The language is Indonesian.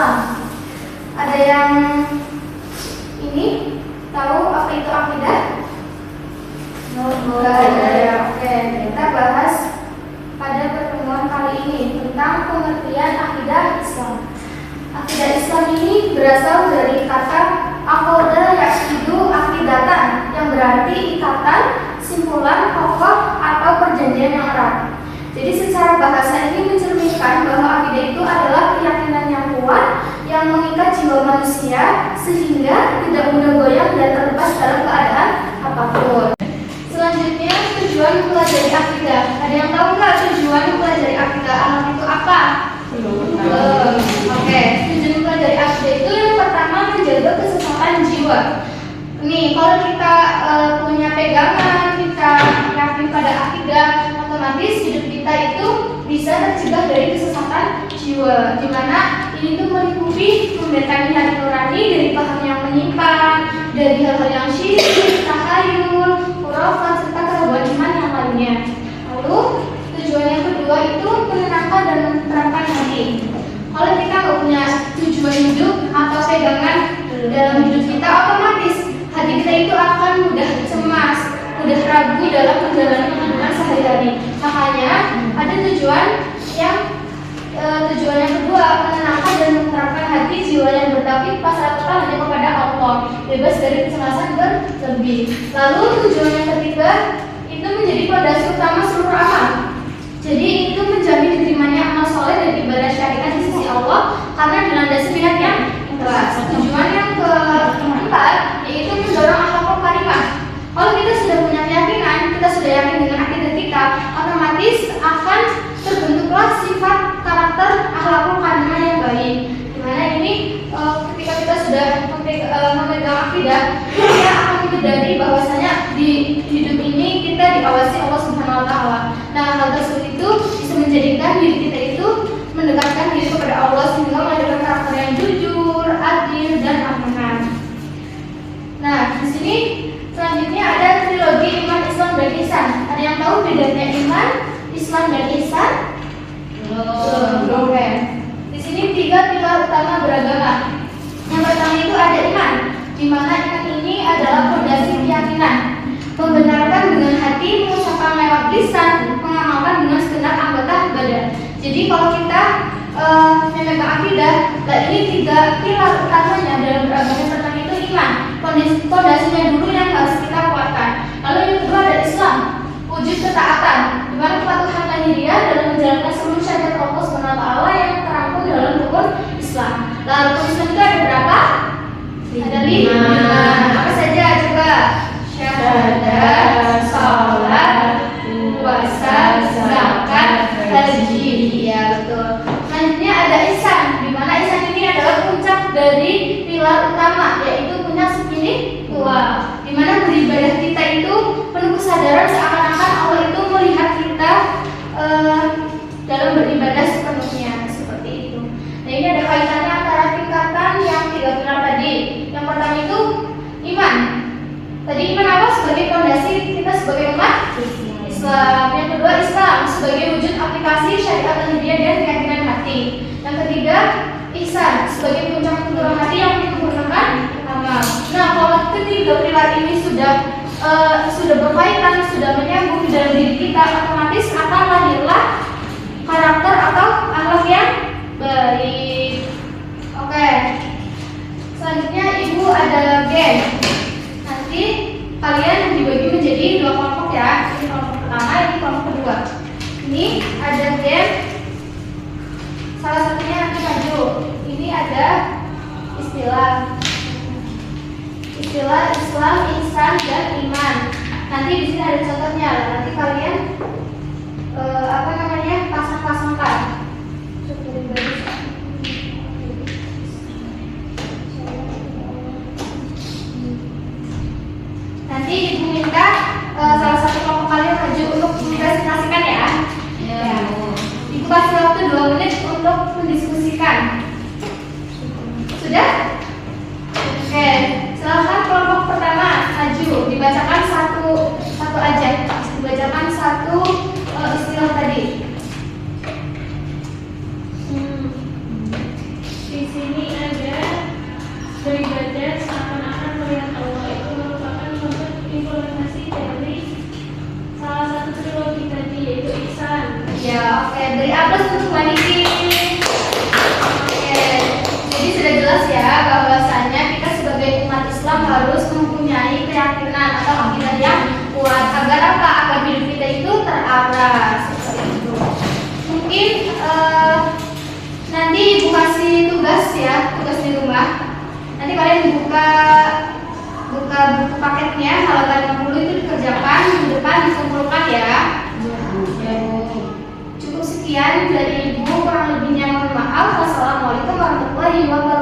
Islam. Ada yang ini tahu apa itu akidah? Nggak ada ya. Oke, kita bahas pada pertemuan kali ini tentang pengertian akidah Islam. Akidah Islam ini berasal dari kata aqada yaqidu aqidatan, yang berarti ikatan, simpulan, pokok atau perjanjian yang erat. Jadi secara bahasa ini mencerminkan bahwa akidah itu adalah keyakinan yang kuat yang mengikat jiwa manusia sehingga tidak mudah goyah dan terlepas dalam keadaan apapun. Selanjutnya, tujuan mempelajari akidah. Ada yang tahu nggak tujuan mempelajari akidah anak itu apa? Oke, tujuan mempelajari akidah itu yang pertama menjaga kesehatan jiwa. Nih, kalau kita punya pegangan, kita yakin pada akidah, otomatis hidup kita itu bisa tercegah dari kesesatan jiwa. Dimana ini tuh meliputi membentengi hati nurani dari paham yang menyimpang, dari hal-hal yang syirik, takhayul, khurafat, serta keraguan iman yang lainnya. Lalu tujuan yang kedua itu menenangkan dan menerapkan hati. Kalau kita nggak punya tujuan hidup atau pegangan dalam hidup kita, otomatis hati kita itu akan mudah cemas, mudah ragu dalam menjalani hubungan sehari-hari. Makanya ada tujuan yang kedua, menenangkan dan menerapkan hati jiwa yang bertauhid pasrah total hanya kepada Allah, bebas dari kecemasan berlebih. Lalu tujuan yang ketiga itu menjadi fondasi utama seluruh amal. Jadi itu menjamin diterimanya amal soleh dan ibadah syariat di sisi Allah karena dilandasi niat yang ikhlas. Tujuan yang keempat yaitu mendorong akhlakul karimah. Kalau kita sudah punya keyakinan, kita sudah yakin dengan akidah kita, otomatis akan terbentuklah sifat karakter akhlakul karimah yang baik. Dimana ini ketika kita sudah memegang akidah, kita akan menyadari bahwasanya di hidup ini kita diawasi Allah Subhanahu Wa Taala. Nah, hal tersebut itu bisa menjadikan diri kita itu mendekatkan diri kepada Allah sehingga melahirkan karakter yang jujur, adil, dan amanah. Nah, di sini selanjutnya ada trilogi iman, Islam, dan ihsan. Ada yang tahu bedanya iman, Islam, dan ihsan? Oke. Di sini 3 pilar utama beragama. Yang pertama itu ada iman, di mana iman ini adalah fondasi keyakinan, membenarkan dengan hati, mengucapkan lewat lisan, mengamalkan dengan segenap anggota badan. Jadi kalau kita memegang akidah, ini 3 pilar utamanya dalam beragama. Yang pertama itu iman, fondasinya dulu yang harus kita kuatkan. Lalu yang kedua ada Islam, wujud ketaatan, di mana kepatuhan lahiriah dalam menjalankan seluruh syariat Allah Subhanahu Wa Taala yang terangkum dalam rukun Islam. Lalu rukun Islam itu ada berapa? Ada 5. Apa saja coba? Syahadat, salat, puasa, zakat, haji. Ya betul. Selanjutnya ada ihsan, di mana ihsan ini adalah puncak dari pilar utama, yaitu puncak spiritual, di mana beribadah kita itu penuh kesadaran seakan-akan Allah itu melihat kita dalam beribadah sepenuhnya, seperti itu. Nah, ini ada kaitannya antara tingkatan yang 3 pilar tadi. Yang pertama itu iman. Tadi iman apa? Sebagai fondasi kita sebagai umat Islam. Yang kedua Islam sebagai wujud aplikasi syariat lahiriah dan keyakinan hati. Yang ketiga ihsan sebagai puncak keturunan hati yang menyempurnakan amal. Nah, kalau ketiga pilar ini sudah berkaitan, sudah menyambung di dalam diri kita, otomatis akan lahirlah karakter atau akhlak yang baik. Oke. Selanjutnya ibu ada game. Nanti kalian dibagi menjadi 2 kelompok ya. Ini kelompok pertama, ini kelompok kedua. Ini ada game. Salah satunya nanti maju. Ini ada istilah Islam, ihsan, dan iman. Nanti di sini ada contohnya. Nanti kalian pasang-pasangkan. Nanti ibu minta salah satu kelompok kalian maju untuk mempresentasikan ya. Ibu kasih waktu 2 menit untuk mendiskusikan. Sudah? Oke, silakan kelompok pertama maju. Dibacakan satu aja. Dibacakan satu istilah tadi. Di sini beri aplaus untuk Mbak Niki. Oke, jadi sudah jelas ya bahwasanya kita sebagai umat Islam harus mempunyai keyakinan atau akidah yang kuat agar apa? Agar hidup kita itu terarah seperti itu. Mungkin nanti Ibu kasih tugas ya, tugas di rumah. Nanti kalian buka buku paketnya, halaman 60 itu dikerjakan, di depan dikumpulkan ya. Cukup sekian dari Ibu, kurang lebihnya mohon maaf. Wassalamualaikum warahmatullahi wabarakatuh.